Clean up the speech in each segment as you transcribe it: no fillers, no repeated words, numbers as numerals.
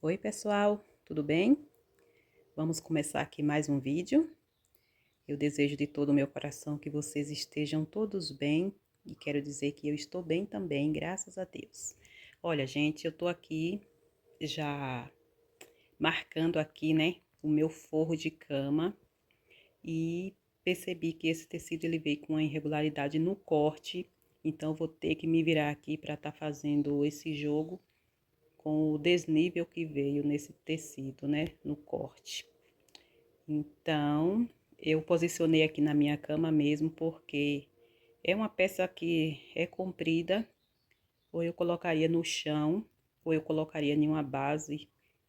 Oi pessoal, tudo bem? Vamos começar aqui mais um vídeo. Eu desejo de todo o meu coração que vocês estejam todos bem e quero dizer que eu estou bem também, graças a Deus. Olha, gente, eu tô aqui já marcando aqui, né, o meu forro de cama e percebi que esse tecido ele veio com uma irregularidade no corte, então vou ter que me virar aqui para estar fazendo esse jogo com o desnível que veio nesse tecido, né, no corte. Então, eu posicionei aqui na minha cama mesmo, porque é uma peça que é comprida, ou eu colocaria no chão, ou eu colocaria em uma base,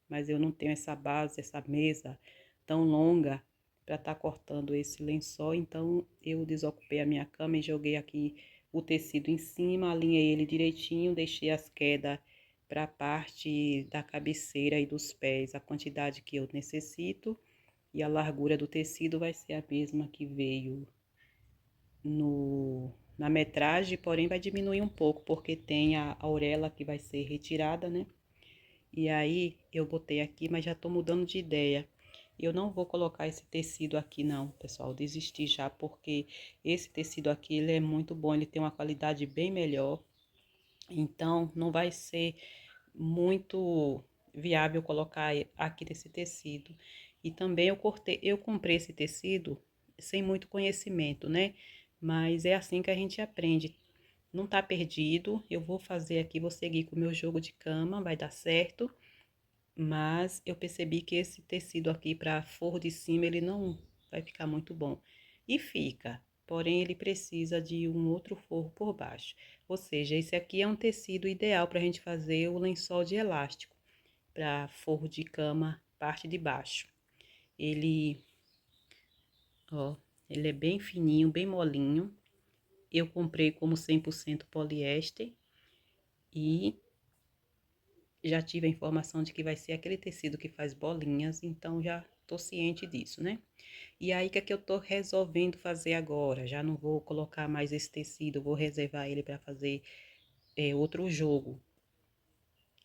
mas eu não tenho essa base, essa mesa tão longa para estar cortando esse lençol, então eu desocupei a minha cama e joguei aqui o tecido em cima, alinhei ele direitinho, deixei as quedas para a parte da cabeceira e dos pés, a quantidade que eu necessito. E a largura do tecido vai ser a mesma que veio na metragem, porém vai diminuir um pouco, porque tem a orelha que vai ser retirada, né? E aí, eu botei aqui, mas já tô mudando de ideia. Eu não vou colocar esse tecido aqui não, pessoal, desisti já, porque esse tecido aqui, ele é muito bom, ele tem uma qualidade bem melhor. Então, não vai ser muito viável colocar aqui desse tecido. E também eu comprei esse tecido sem muito conhecimento, né? Mas é assim que a gente aprende. Não tá perdido. Eu vou fazer aqui, vou seguir com o meu jogo de cama, vai dar certo. Mas eu percebi que esse tecido aqui para forro de cima, ele não vai ficar muito bom. E fica, porém ele precisa de um outro forro por baixo. Ou seja, esse aqui é um tecido ideal para a gente fazer o lençol de elástico, para forro de cama, parte de baixo. Ele, ó, ele é bem fininho, bem molinho. Eu comprei como 100% poliéster e já tive a informação de que vai ser aquele tecido que faz bolinhas, então já tô ciente disso, né? E aí, o que é que eu tô resolvendo fazer agora? Já não vou colocar mais esse tecido, vou reservar ele para fazer outro jogo.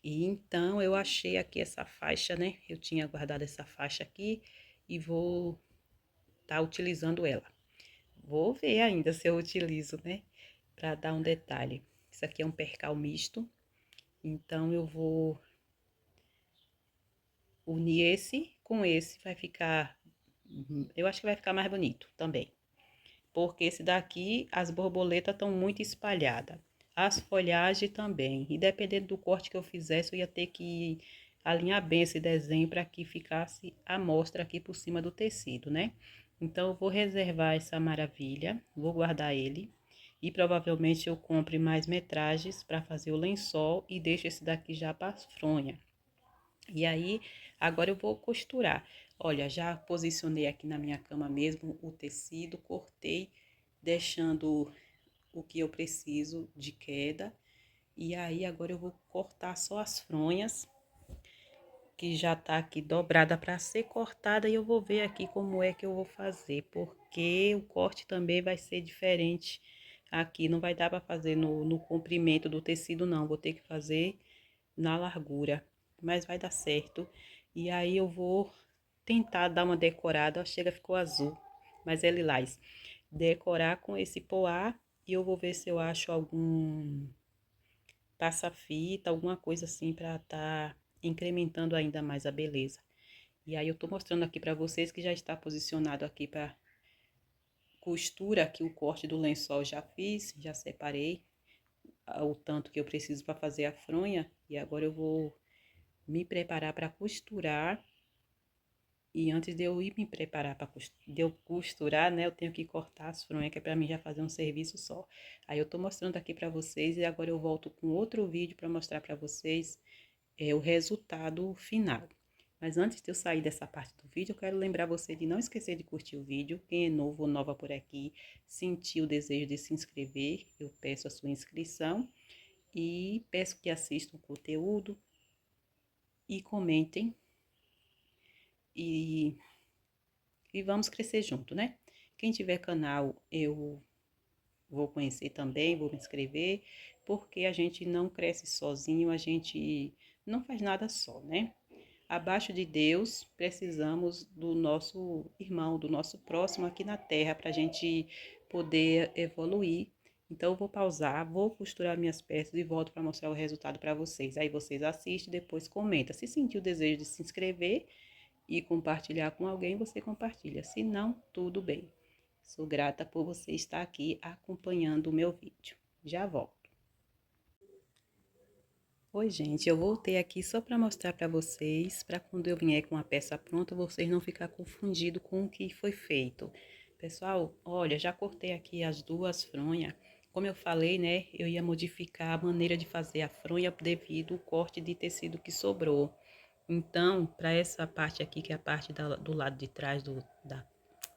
E então, eu achei aqui essa faixa, né? Eu tinha guardado essa faixa aqui e vou tá utilizando ela. Vou ver ainda se eu utilizo, né? Para dar um detalhe. Isso aqui é um percal misto, então eu vou unir esse com esse, vai ficar, eu acho que vai ficar mais bonito também. Porque esse daqui, as borboletas estão muito espalhadas. As folhagens também. E dependendo do corte que eu fizesse, eu ia ter que alinhar bem esse desenho para que ficasse a mostra aqui por cima do tecido, né? Então, eu vou reservar essa maravilha, vou guardar ele. E provavelmente eu compre mais metragens para fazer o lençol e deixo esse daqui já para as fronhas. E aí, agora eu vou costurar. Olha, já posicionei aqui na minha cama mesmo o tecido, cortei, deixando o que eu preciso de queda. E aí, agora eu vou cortar só as fronhas, que já tá aqui dobrada para ser cortada. E eu vou ver aqui como é que eu vou fazer, porque o corte também vai ser diferente aqui. Não vai dar para fazer no comprimento do tecido, não. Vou ter que fazer na largura, mas vai dar certo. E aí eu vou tentar dar uma decorada, ó, chega, ficou azul, mas é lilás. Decorar com esse poá e eu vou ver se eu acho algum passa-fita, alguma coisa assim para tá incrementando ainda mais a beleza. E aí eu tô mostrando aqui para vocês que já está posicionado aqui para costura, aqui o corte do lençol já fiz, já separei o tanto que eu preciso para fazer a fronha e agora eu vou me preparar para costurar. E antes de eu ir me preparar para de eu costurar, né, eu tenho que cortar as fronhas, que é para mim já fazer um serviço só. Aí eu tô mostrando aqui para vocês e agora eu volto com outro vídeo para mostrar para vocês o resultado final. Mas antes de eu sair dessa parte do vídeo, eu quero lembrar você de não esquecer de curtir o vídeo. Quem é novo ou nova por aqui, sentiu o desejo de se inscrever, eu peço a sua inscrição e peço que assistam o conteúdo e comentem e, e vamos crescer junto, né? Quem tiver canal, eu vou conhecer também, vou me inscrever, porque a gente não cresce sozinho, a gente não faz nada só, né? abaixo de Deus, precisamos do nosso irmão, do nosso próximo aqui na Terra, para a gente poder evoluir. Então, eu vou pausar, vou costurar minhas peças e volto para mostrar o resultado para vocês. Aí vocês assistem, depois comenta. Se sentir o desejo de se inscrever e compartilhar com alguém, você compartilha. Se não, tudo bem. Sou grata por você estar aqui acompanhando o meu vídeo. Já volto. Oi, gente, eu voltei aqui só para mostrar para vocês, para quando eu vier com a peça pronta, vocês não ficar confundido com o que foi feito. Pessoal, olha, já cortei aqui as duas fronhas. Como eu falei, né, eu ia modificar a maneira de fazer a fronha devido ao corte de tecido que sobrou. Então, para essa parte aqui, que é a parte do lado de trás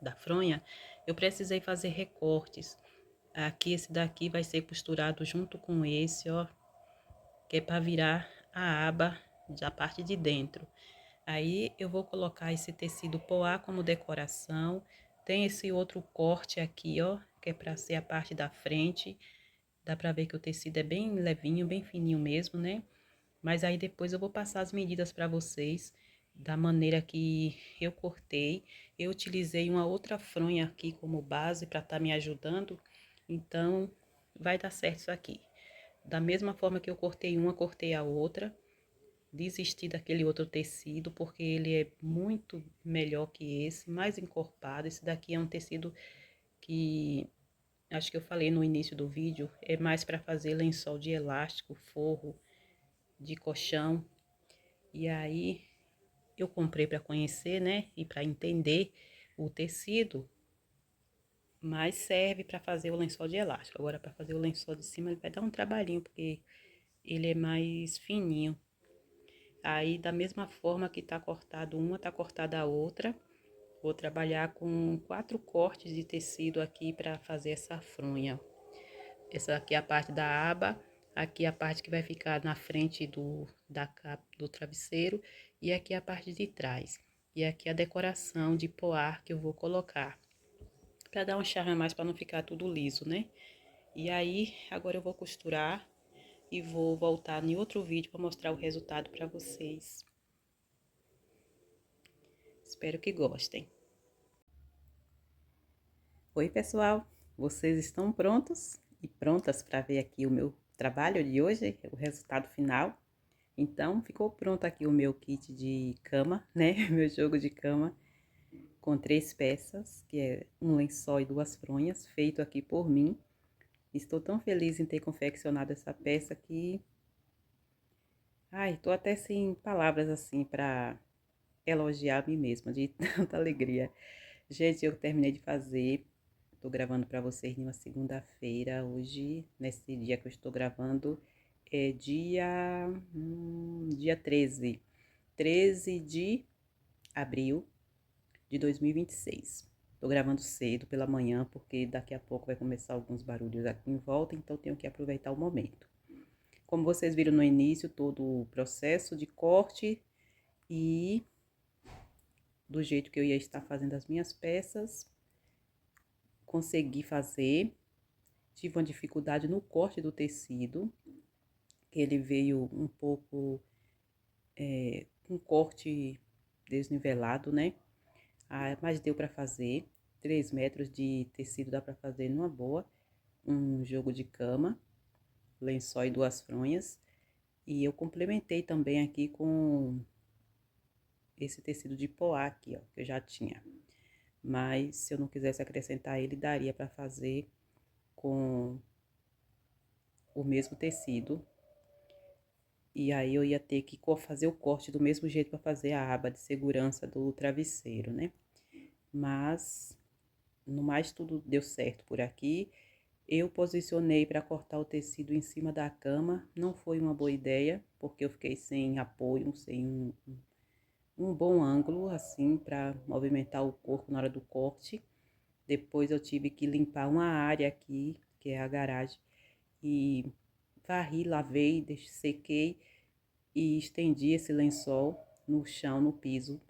da fronha, eu precisei fazer recortes. Aqui, esse daqui vai ser costurado junto com esse, ó, que é para virar a aba da parte de dentro. Aí eu vou colocar esse tecido poá como decoração. Tem esse outro corte aqui, ó, que é para ser a parte da frente. Dá para ver que o tecido é bem levinho, bem fininho mesmo, né? Mas aí depois eu vou passar as medidas para vocês da maneira que eu cortei. Eu utilizei uma outra fronha aqui como base para estar me ajudando. Então, vai dar certo isso aqui. Da mesma forma que eu cortei uma, cortei a outra. Desisti daquele outro tecido, porque ele é muito melhor que esse, mais encorpado. Esse daqui é um tecido que, acho que eu falei no início do vídeo, é mais para fazer lençol de elástico, forro, de colchão. E aí, eu comprei para conhecer, né, e para entender o tecido, mas serve para fazer o lençol de elástico. Agora, para fazer o lençol de cima, ele vai dar um trabalhinho, porque ele é mais fininho. Aí, da mesma forma que tá cortado uma, tá cortada a outra. Vou trabalhar com 4 cortes de tecido aqui para fazer essa fronha. Essa aqui é a parte da aba, aqui é a parte que vai ficar na frente do travesseiro e aqui é a parte de trás. E aqui é a decoração de poar que eu vou colocar, para dar um charme a mais, para não ficar tudo liso, né? E aí, agora eu vou costurar e vou voltar em outro vídeo para mostrar o resultado para vocês. Espero que gostem. Oi, pessoal! Vocês estão prontos e prontas para ver aqui o meu trabalho de hoje, o resultado final? Então, ficou pronto aqui o meu kit de cama, né? Meu jogo de cama com 3 peças, que é um lençol e 2 fronhas, feito aqui por mim. Estou tão feliz em ter confeccionado essa peça que... Ai, tô até sem palavras assim para elogiar a mim mesma, de tanta alegria. Gente, eu terminei de fazer, tô gravando para vocês numa segunda-feira, hoje, nesse dia que eu estou gravando, é dia 13 de abril de 2026. Tô gravando cedo pela manhã, porque daqui a pouco vai começar alguns barulhos aqui em volta, então tenho que aproveitar o momento. Como vocês viram no início, todo o processo de corte e do jeito que eu ia estar fazendo as minhas peças, consegui fazer. Tive uma dificuldade no corte do tecido, que ele veio um pouco com corte desnivelado, né? Mas deu para fazer. 3 metros de tecido dá para fazer numa boa. Um jogo de cama, lençol e 2 fronhas. E eu complementei também aqui com esse tecido de poá aqui, ó, que eu já tinha. Mas se eu não quisesse acrescentar ele, daria para fazer com o mesmo tecido. E aí eu ia ter que fazer o corte do mesmo jeito para fazer a aba de segurança do travesseiro, né? Mas, no mais, tudo deu certo por aqui. Eu posicionei para cortar o tecido em cima da cama. Não foi uma boa ideia, porque eu fiquei sem apoio, sem um bom ângulo, assim, para movimentar o corpo na hora do corte. Depois eu tive que limpar uma área aqui, que é a garagem, e varri, lavei, sequei e estendi esse lençol no chão, no piso,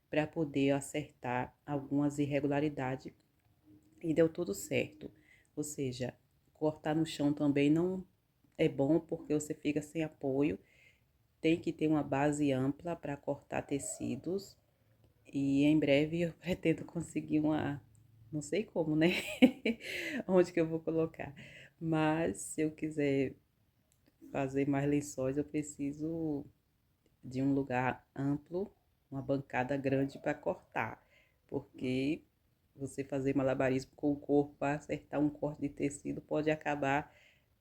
para poder acertar algumas irregularidades. E deu tudo certo. Ou seja, cortar no chão também não é bom, porque você fica sem apoio. tem que ter uma base ampla para cortar tecidos. E em breve eu pretendo conseguir uma, não sei como, né? Onde que eu vou colocar. Mas se eu quiser fazer mais lençóis, eu preciso de um lugar amplo, uma bancada grande para cortar. Porque você fazer malabarismo com o corpo para acertar um corte de tecido pode acabar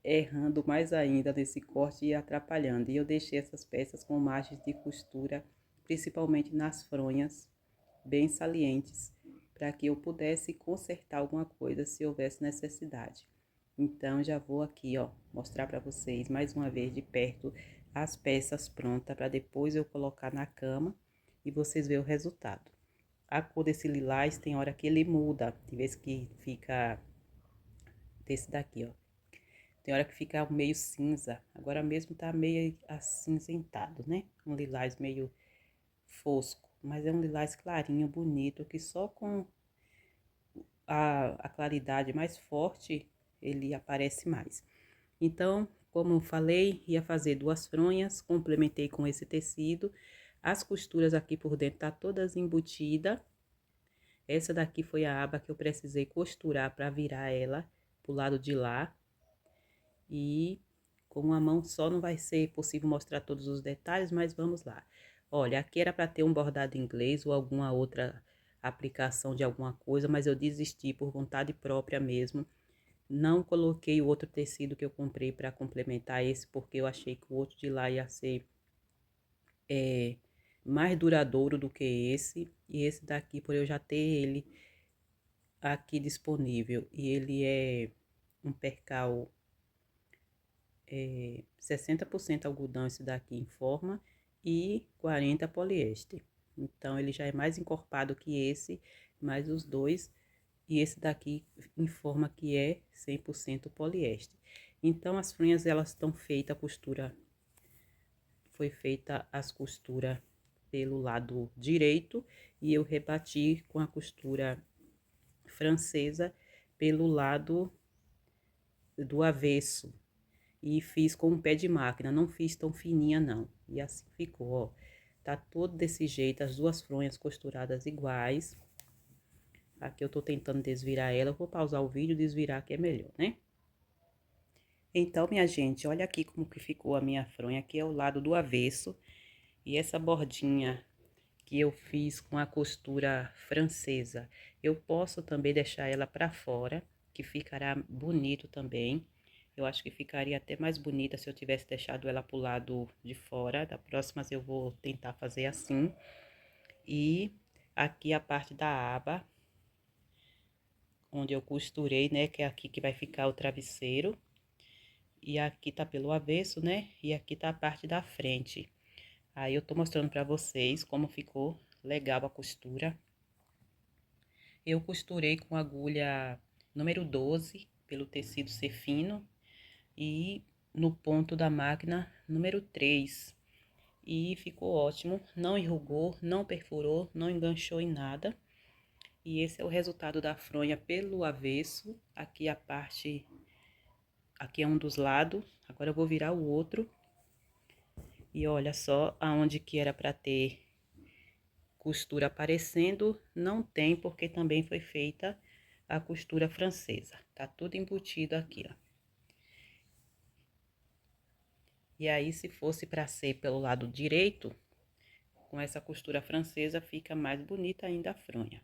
errando mais ainda nesse corte e atrapalhando. E eu deixei essas peças com margens de costura, principalmente nas fronhas, bem salientes, para que eu pudesse consertar alguma coisa se houvesse necessidade. Então já vou aqui, ó, mostrar para vocês mais uma vez de perto as peças prontas para depois eu colocar na cama e vocês verem o resultado. A cor desse lilás tem hora que ele muda, tem vezes que fica desse daqui, ó. Tem hora que fica meio cinza, agora mesmo tá meio acinzentado, né? Um lilás meio fosco, mas é um lilás clarinho, bonito, que só com a claridade mais forte ele aparece mais. Então, como eu falei, ia fazer 2 fronhas, complementei com esse tecido. As costuras aqui por dentro tá todas embutidas. Essa daqui foi a aba que eu precisei costurar para virar ela pro lado de lá. E com uma mão só não vai ser possível mostrar todos os detalhes, mas vamos lá. Olha, aqui era para ter um bordado inglês ou alguma outra aplicação de alguma coisa, mas eu desisti por vontade própria mesmo. Não coloquei o outro tecido que eu comprei para complementar esse, porque eu achei que o outro de lá ia ser mais duradouro do que esse. E esse daqui, por eu já ter ele aqui disponível, e ele é um percal 60% algodão esse daqui em forma e 40 poliéster. Então, ele já é mais encorpado que esse, mais os dois. E esse daqui informa que é 100% poliéster. Então, as fronhas, elas estão feitas, a costura, foi feita as costuras pelo lado direito. E eu rebati com a costura francesa pelo lado do avesso. E fiz com um pé de máquina, não fiz tão fininha não. E assim ficou, ó. Tá todo desse jeito, as 2 fronhas costuradas iguais. Aqui eu tô tentando desvirar ela, eu vou pausar o vídeo e desvirar que é melhor, né? Então, minha gente, olha aqui como que ficou a minha fronha. Aqui é o lado do avesso. E essa bordinha que eu fiz com a costura francesa, eu posso também deixar ela pra fora, que ficará bonito também. Eu acho que ficaria até mais bonita se eu tivesse deixado ela pro lado de fora. Da próxima eu vou tentar fazer assim. E aqui a parte da aba, onde eu costurei, né, que é aqui que vai ficar o travesseiro. E aqui tá pelo avesso, né, e aqui tá a parte da frente. Aí eu tô mostrando pra vocês como ficou legal a costura. Eu costurei com agulha número 12, pelo tecido ser fino, e no ponto da máquina número 3. E ficou ótimo, não enrugou, não perfurou, não enganchou em nada. E esse é o resultado da fronha pelo avesso. Aqui a parte, aqui é um dos lados, agora eu vou virar o outro. E olha só, aonde que era para ter costura aparecendo, não tem, porque também foi feita a costura francesa. Tá tudo embutido aqui, ó. E aí, se fosse para ser pelo lado direito, com essa costura francesa, fica mais bonita ainda a fronha.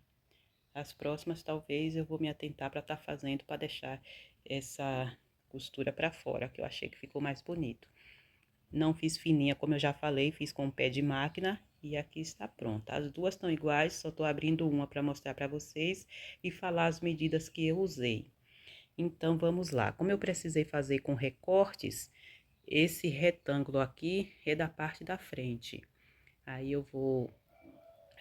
As próximas, talvez, eu vou me atentar para estar fazendo, para deixar essa costura para fora, que eu achei que ficou mais bonito. Não fiz fininha, como eu já falei, fiz com o pé de máquina e aqui está pronta. As duas estão iguais, só tô abrindo uma para mostrar para vocês e falar as medidas que eu usei. Então, vamos lá. Como eu precisei fazer com recortes, esse retângulo aqui é da parte da frente. Aí eu vou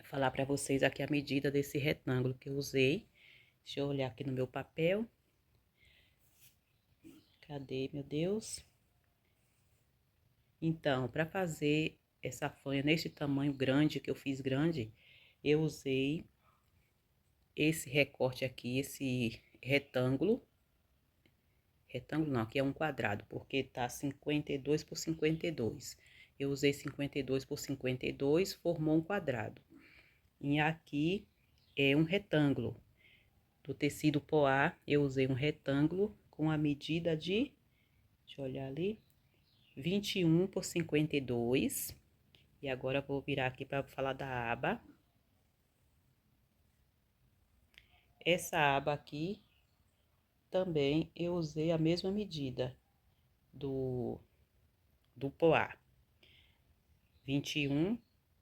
falar para vocês aqui a medida desse retângulo que eu usei. Deixa eu olhar aqui no meu papel. Cadê, meu Deus? Então, para fazer essa fanha neste tamanho grande, que eu fiz grande, eu usei esse recorte aqui, esse retângulo. Retângulo não, aqui é um quadrado, porque tá 52 por 52. eu usei 52 por 52, formou um quadrado. E aqui é um retângulo. Do tecido poá, eu usei um retângulo com a medida de, deixa eu olhar ali, 21 por 52. E agora vou virar aqui para falar da aba. Essa aba aqui também eu usei a mesma medida do poá. 21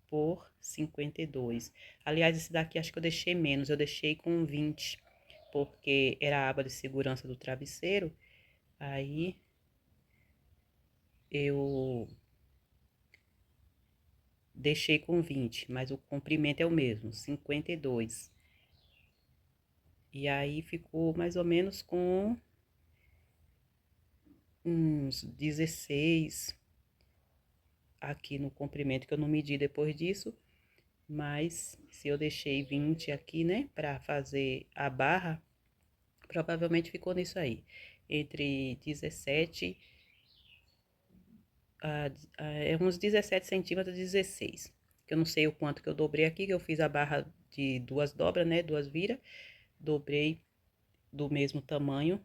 por 52. Aliás, esse daqui acho que eu deixei menos, eu deixei com 20, porque era a aba de segurança do travesseiro. Aí eu deixei com 20, mas o comprimento é o mesmo, 52. E aí ficou mais ou menos com uns 16 aqui no comprimento, que eu não medi depois disso. Mas se eu deixei 20 aqui, né, pra fazer a barra, provavelmente ficou nisso aí. Entre 17 é uns 17 centímetros, 16. Que eu não sei o quanto que eu dobrei aqui, que eu fiz a barra de duas dobras, né, duas viras. Dobrei do mesmo tamanho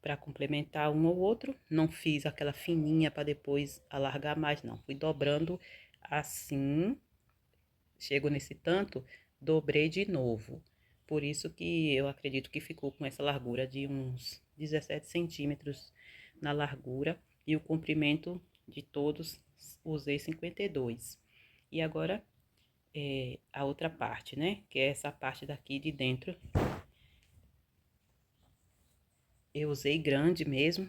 para complementar um ao outro. Não fiz aquela fininha para depois alargar mais, não. Fui dobrando assim. Chego nesse tanto, dobrei de novo. Por isso que eu acredito que ficou com essa largura de uns 17 centímetros na largura. E o comprimento de todos usei 52. E agora, a outra parte, né? Que é essa parte daqui de dentro. Eu usei grande mesmo.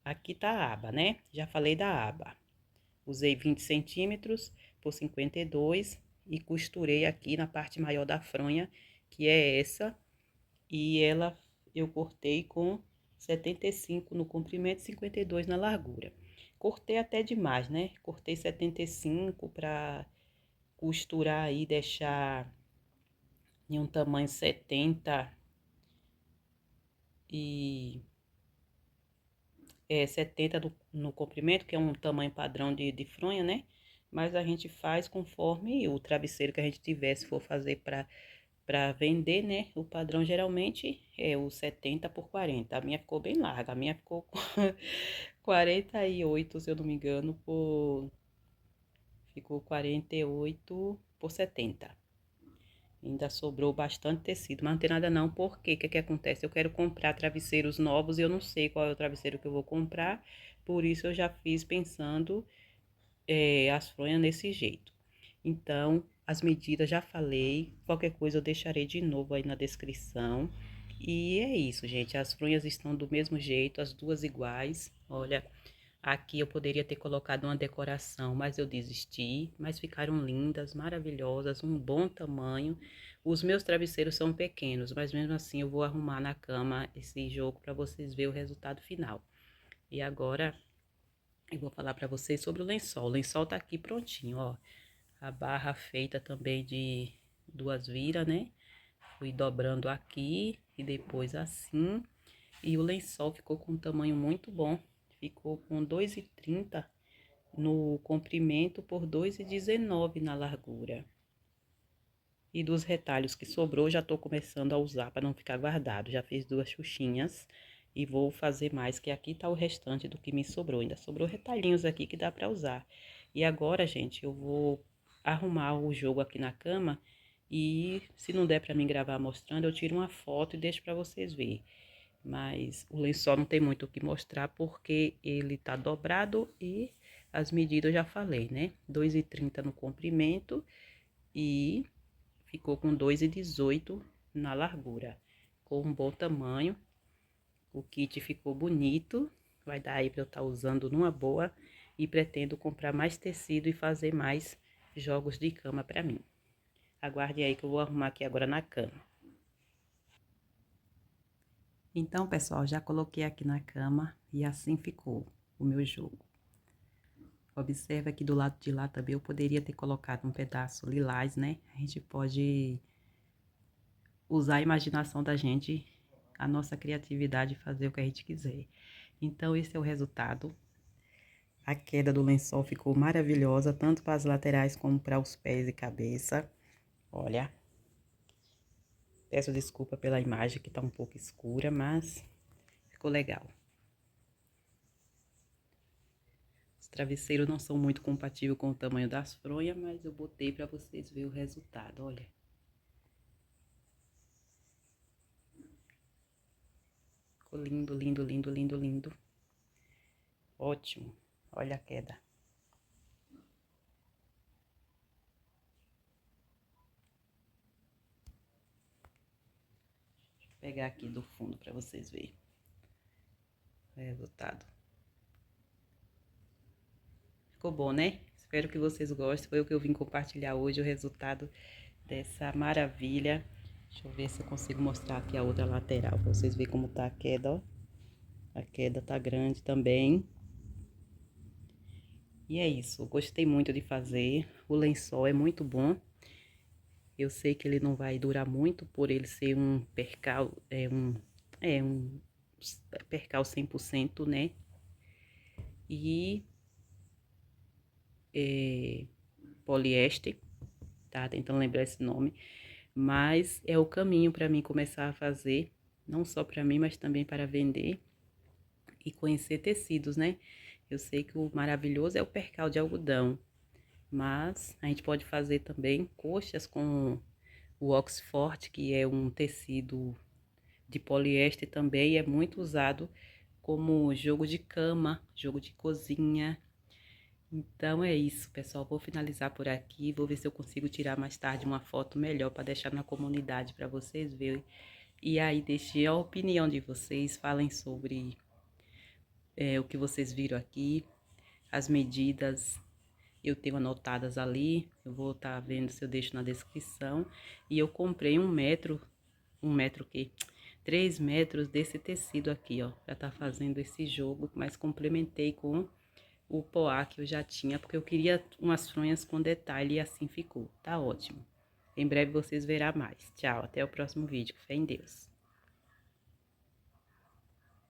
Aqui tá a aba, né? Já falei da aba. Usei 20 centímetros por 52 e costurei aqui na parte maior da fronha, que é essa. E ela eu cortei com 75 no comprimento e 52 na largura. Cortei até demais, né? Cortei 75 para costurar aí, deixar em um tamanho 70 e 70 no comprimento, que é um tamanho padrão de fronha, né? Mas a gente faz conforme o travesseiro que a gente tiver, se for fazer para vender, né? O padrão geralmente é o 70 por 40. A minha ficou bem larga, a minha ficou com 48, se eu não me engano, ficou 48 por 70. Ainda sobrou bastante tecido, mas não tem nada não, porque o que acontece? Eu quero comprar travesseiros novos e eu não sei qual é o travesseiro que eu vou comprar, por isso eu já fiz pensando as fronhas desse jeito. Então, as medidas já falei, qualquer coisa eu deixarei de novo aí na descrição. E é isso, gente, as fronhas estão do mesmo jeito, as duas iguais. Olha, aqui eu poderia ter colocado uma decoração, mas eu desisti. Mas ficaram lindas, maravilhosas, um bom tamanho. Os meus travesseiros são pequenos, mas mesmo assim eu vou arrumar na cama esse jogo para vocês verem o resultado final. E agora eu vou falar para vocês sobre o lençol. O lençol tá aqui prontinho, ó. A barra feita também de duas viras, né? Fui dobrando aqui e depois assim. E o lençol ficou com um tamanho muito bom. Ficou com 2,30 no comprimento por 2,19 na largura. E dos retalhos que sobrou, já tô começando a usar para não ficar guardado. Já fiz duas xuxinhas e vou fazer mais, que aqui tá o restante do que me sobrou. Ainda sobrou retalhinhos aqui que dá para usar. E agora, gente, eu vou arrumar o jogo aqui na cama e se não der para mim gravar mostrando, eu tiro uma foto e deixo para vocês verem. Mas o lençol não tem muito o que mostrar porque ele tá dobrado e as medidas eu já falei, né? 2,30 no comprimento e ficou com 2,18 na largura. Com um bom tamanho. O kit ficou bonito. Vai dar aí para eu estar usando numa boa. E pretendo comprar mais tecido e fazer mais jogos de cama para mim. Aguarde aí que eu vou arrumar aqui agora na cama. Então, pessoal, já coloquei aqui na cama e assim ficou o meu jogo. Observa que do lado de lá também eu poderia ter colocado um pedaço lilás, né? A gente pode usar a imaginação da gente, a nossa criatividade, fazer o que a gente quiser. Então, esse é o resultado A queda do lençol ficou maravilhosa, tanto para as laterais como para os pés e cabeça. Olha. Peço desculpa pela imagem que tá um pouco escura, mas ficou legal. Os travesseiros não são muito compatíveis com o tamanho das fronhas, mas eu botei para vocês verem o resultado, olha. Ficou lindo, lindo, lindo, lindo, lindo. Ótimo. Olha a queda. Vou pegar aqui do fundo para vocês verem o resultado. Ficou bom, né? Espero que vocês gostem. Foi o que eu vim compartilhar hoje, o resultado dessa maravilha. Deixa eu ver se eu consigo mostrar aqui a outra lateral, pra vocês verem como tá a queda, ó. A queda tá grande também. E é isso, gostei muito de fazer. O lençol é muito bom. Eu sei que ele não vai durar muito, por ele ser um percal, um percal 100%, né? E poliéster, tá? Tentando lembrar esse nome. Mas é o caminho para mim começar a fazer, não só para mim, mas também para vender e conhecer tecidos, né? Eu sei que o maravilhoso é o percal de algodão, mas a gente pode fazer também coxas com o Oxford, que é um tecido de poliéster também, é muito usado como jogo de cama, jogo de cozinha. Então é isso, pessoal. Vou finalizar por aqui. Vou ver se eu consigo tirar mais tarde uma foto melhor para deixar na comunidade para vocês verem. E aí deixem a opinião de vocês, falem sobre o que vocês viram aqui, as medidas eu tenho anotadas ali, eu vou estar vendo se eu deixo na descrição. E eu comprei 1 metro que 3 metros desse tecido aqui, ó, pra tá fazendo esse jogo, mas complementei com o poá que eu já tinha, porque eu queria umas fronhas com detalhe e assim ficou, tá ótimo. Em breve vocês verão mais. Tchau, até o próximo vídeo, fé em Deus.